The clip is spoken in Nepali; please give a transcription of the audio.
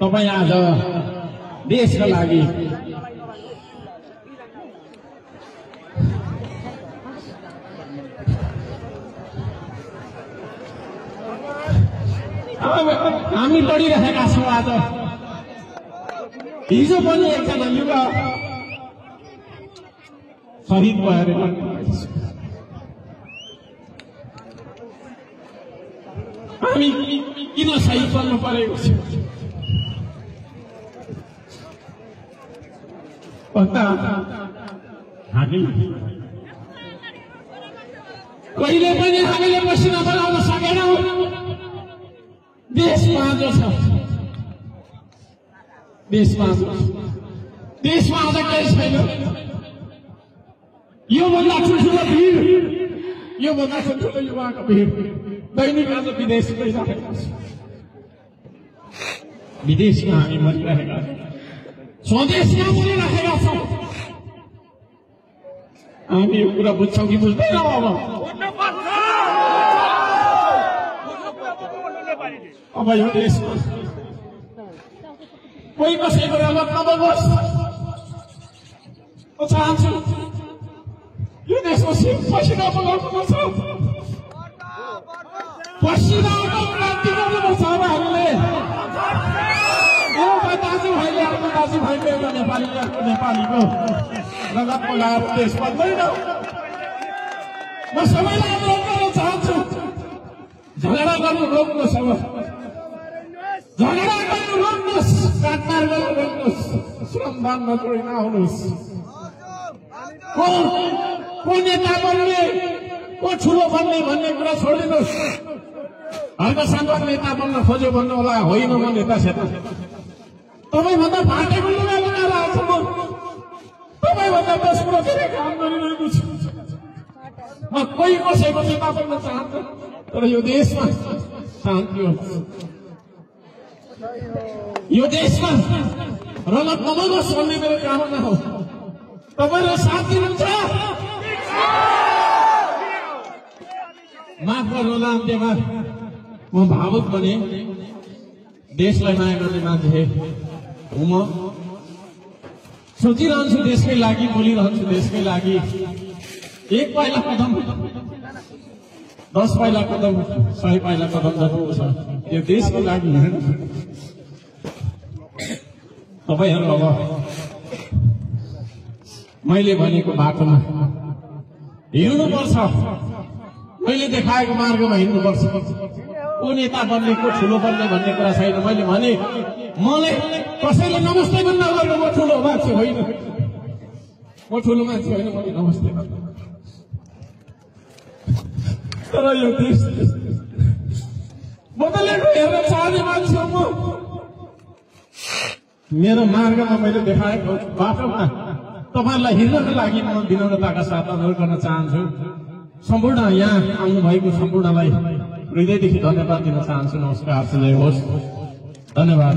तपाईं आज देशका लागि हामी लडिरहेका छौँ। आज हिजो पनि एकजना युवा शहीद भएर हामी किन शहीद बन्नु परेको छ भन्दा हामी कहिले पनि हामीले पसिना बनाउन सकेनौँ। देश बाँझो छ, देश बाँझो, देशमा आज केही छैन। योभन्दा ठुल्ठुलो भिड, योभन्दा ठुल्ठुलो युवाको भिड दैनिक आज विदेश गइरहेको छ। विदेशमा हामी मरिरहेका छौँ, स्वदेशमा मरिरहेका छौँ। हामी यो कुरा बुझ्छौँ कि बुझ्दैनौँ? अब यो देशमा कोही कसैको रगत नबगोस्। म चाहन्छु यो देशमा पसिना बगाउनुपर्छ, पसिनाको क्रान्ति गर्नुपर्छ। अब हामीले एउटा दाजुभाइले अर्को दाजुभाइले एउटा नेपालीले अर्को नेपालीको रगत बगाएर देश बन्दैन। म सबैलाई अनुरोध गर्न चाहन्छु, झगडा गर्नु रोक्नुहोस्। अब झगडा गर्नु रोक्नुहोस्, काटमार गर्नु रोक्नुहोस्, श्रमदान नजोडी नआउनुहोस्। को नेता बन्ने, को ठुलो बन्ने भन्ने कुरा छोडिदिनुहोस्। हल्कासँग नेता बन्न खोज्यो भन्नु होला, होइन म नेता सेता। तपाईँभन्दा फाटेको लुगा लगाएर आएको म, तपाईँभन्दा 10 कुरो धेरै काम गरिरहेको छु। म कोही कसैको नेता बन्न चाहन्छु, तर यो देशमा शान्ति होस्, यो देशमा रगत नबगोस् भन्ने मेरो कामना हो। तपाईँले साथ दिनुहुन्छ? माफ गर्नुहोला अन्त्यमा म भावुक बने। देशलाई माया गर्ने मान्छे हुँ म। सोचिरहन्छु देशकै लागि, बोलिरहन्छु देशकै लागि। एक पाइला कदम, 10 पाइला कदम, 100 पाइला कदम जस्तो छ यो देशको लागि। तपाईँहरू अब मैले भनेको बाटोमा हिँड्नुपर्छ, मैले देखाएको मार्गमा हिँड्नुपर्छ। को नेता बन्ने, को ठुलो बन्ने भन्ने कुरा छैन। मैले भने मलाई कसैले नमस्ते पनि नगर्नु, म ठुलो मान्छे होइन, म ठुलो मान्छे होइन, मैले नमस्ते गर्नु। तर यो देश बदलेको हेर्न चाहने मान्छे हो म। मेरो मार्गमा मैले देखाएको बाटोमा तपाईँहरूलाई हिँड्नको लागि म विनम्रताका साथ अनुरोध गर्न चाहन्छु। सम्पूर्ण यहाँ आउनुभएको सम्पूर्णलाई हृदयदेखि धन्यवाद दिन चाहन्छु। नमस्कार, जय होस्, धन्यवाद।